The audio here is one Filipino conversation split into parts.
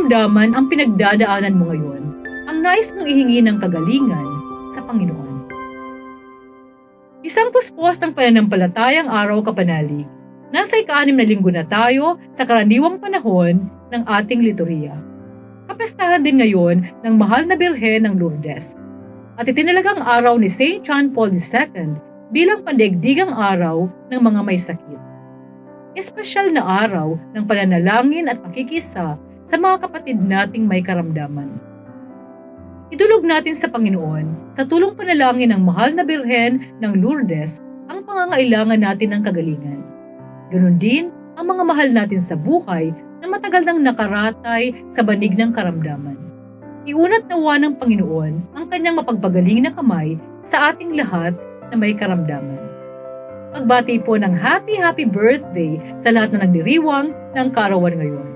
karamdaman ang pinagdadaanan mo ngayon, ang nais mong ihingi ng kagalingan sa Panginoon. Isang puspos ng pananampalatayang araw kapanalig. Nasa ika-6 na linggo na tayo sa karaniwang panahon ng ating liturhiya. Kapestahan din ngayon ng mahal na Birhen ng Lourdes. At itinalagang araw ni St. John Paul II bilang pandaigdigang araw ng mga may sakit. Espesyal na araw ng pananalangin at pakikisa sa mga kapatid nating may karamdaman. Idulog natin sa Panginoon sa tulong panalangin ng mahal na Birhen ng Lourdes ang pangangailangan natin ng kagalingan. Ganon din ang mga mahal natin sa buhay na matagal nang nakaratay sa banig ng karamdaman. Iunat nawa ng Panginoon ang kanyang mapagpagaling na kamay sa ating lahat na may karamdaman. Pagbati po ng happy birthday sa lahat na nagdiriwang ng kaarawan ngayon.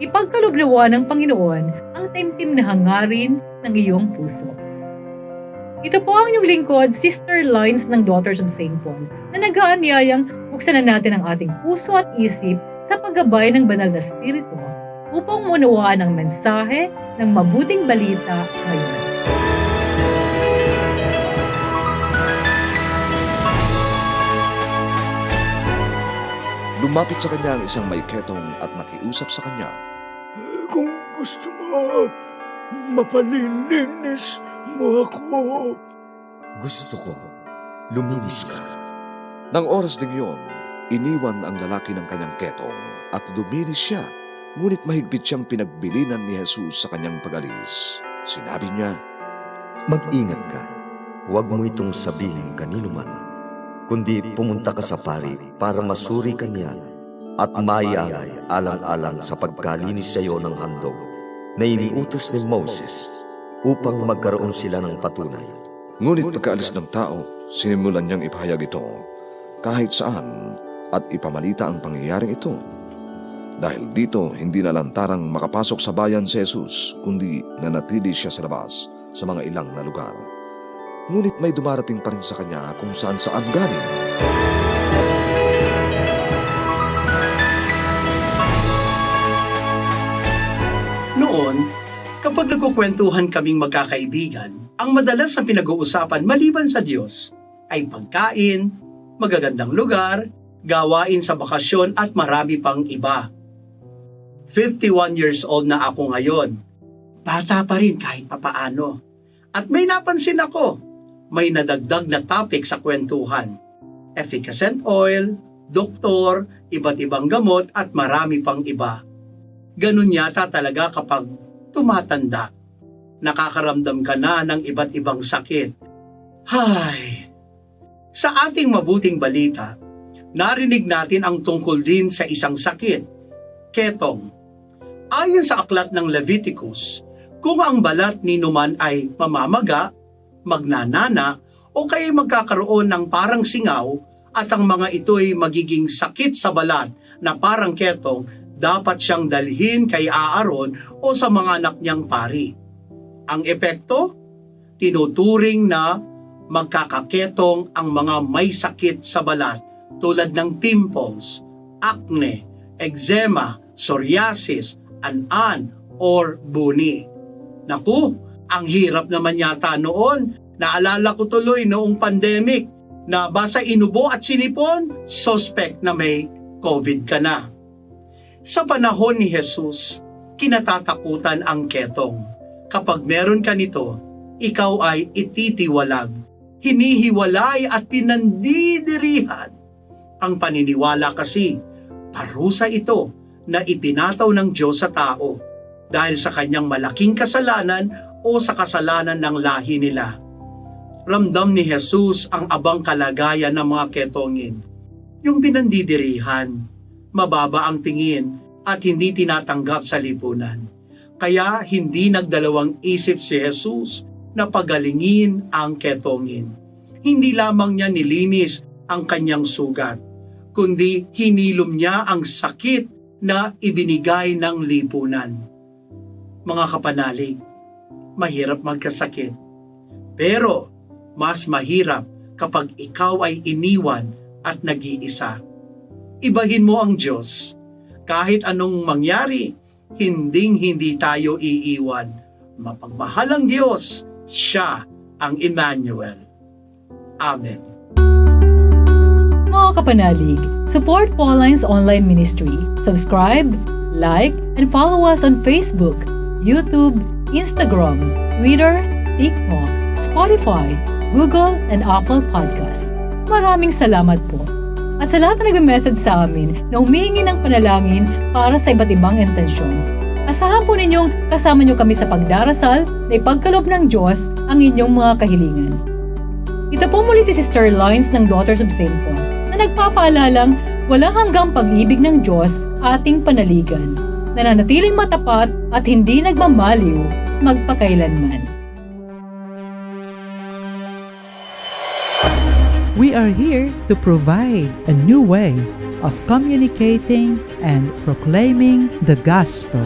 Ipagkalublawan ng Panginoon ang taimtim na hangarin ng iyong puso. Ito po ang inyong lingkod, Sister Lines ng Daughters of St. Paul, na nag-aanyayang buksan na natin ang ating puso at isip sa paggabay ng banal na spirito upang maunawaan ang mensahe ng mabuting balita ngayon. Lumapit sa kanya ang isang may ketong at nakiusap sa kanya. Kung gusto mo, mapalilinis mo ako. Gusto ko, luminis ka. Nang oras ding yun, iniwan ang lalaki ng kanyang ketong at duminis siya, ngunit mahigpit siyang pinagbilinan ni Jesus sa kanyang pag-alis. Sinabi niya, Mag-ingat ka. Huwag mo itong sabihin kanino man, kundi pumunta ka sa pari para masuri kanya at maialay alang-alang sa pagkalinis sa iyo ng handog na iniutos ni Moses upang magkaroon sila ng patunay. ngunit pagkaalis ng tao, sinimulan niyang ipahayag ito kahit saan at ipamalita ang pangyayaring ito. Dahil dito, hindi nalantarang makapasok sa bayan si Jesus, kundi nanatili siya sa labas sa mga ilang na lugar. Ngunit may dumarating pa rin sa kanya kung saan-saan galing. Noon, kapag nagkukwentuhan kaming magkakaibigan, ang madalas na pinag-uusapan maliban sa Diyos ay pagkain, magagandang lugar, gawain sa bakasyon at marami pang iba. 51 years old na ako ngayon. Bata pa rin kahit papaano. At may napansin ako, may nadagdag na topic sa kwentuhan. Efficacent oil, doktor, iba't ibang gamot at marami pang iba. Ganun yata talaga kapag tumatanda. Nakakaramdam ka na ng iba't ibang sakit. Hay! Sa ating mabuting balita, narinig natin ang tungkol din sa isang sakit, ketong. Ayon sa aklat ng Leviticus, kung ang balat ni numan ay mamamaga, magnanana, o kaya magkakaroon ng parang singaw at ang mga ito'y magiging sakit sa balat na parang ketong, dapat siyang dalhin kay Aaron o sa mga anak niyang pari. Ang epekto? Tinuturing na magkakaketong ang mga may sakit sa balat tulad ng pimples, acne, eczema, psoriasis, an-an, or buni. Naku, ang hirap naman yata noon. Naalala ko tuloy noong pandemic na basta inubo at sinipon, suspect na may COVID ka na. Sa panahon ni Jesus, kinatatakutan ang ketong. Kapag meron ka nito, ikaw ay ititiwalag, hinihiwalay at pinandidirihan. Ang paniniwala kasi, parusa ito na ipinataw ng Diyos sa tao dahil sa kanyang malaking kasalanan o sa kasalanan ng lahi nila. Ramdam ni Jesus ang abang kalagayan ng mga ketongin. Yung pinandidirihan, mababa ang tingin at hindi tinatanggap sa lipunan. Kaya hindi nagdalawang isip si Jesus na pagalingin ang ketongin. Hindi lamang niya nilinis ang kanyang sugat, kundi hinilom niya ang sakit na ibinigay ng lipunan. Mga kapanalig, mahirap magkasakit. Pero mas mahirap kapag ikaw ay iniwan at nag-iisa. Ibahin mo ang Diyos. Kahit anong mangyari, hinding-hindi tayo iiwan. Mapagmahal ang Diyos, siya ang Emmanuel. Amen. Mga kapanalig, support Pauline's online ministry. Subscribe, like, and follow us on Facebook, YouTube, Instagram, Twitter, TikTok, Spotify, Google, and Apple Podcast. Maraming salamat po. At sa lahat na nag-message sa amin na humihingi ng panalangin para sa iba't ibang intensyon, asahan po ninyong kasama nyo kami sa pagdarasal na ipagkaloob ng Diyos ang inyong mga kahilingan. Ito po muli si Sister Lines ng Daughters of St. Paul na nagpapaalalang walang hanggang pag-ibig ng Diyos ating panaligan, nananatiling matapat at hindi nagmamaliw magpakailanman. We are here to provide a new way of communicating and proclaiming the gospel.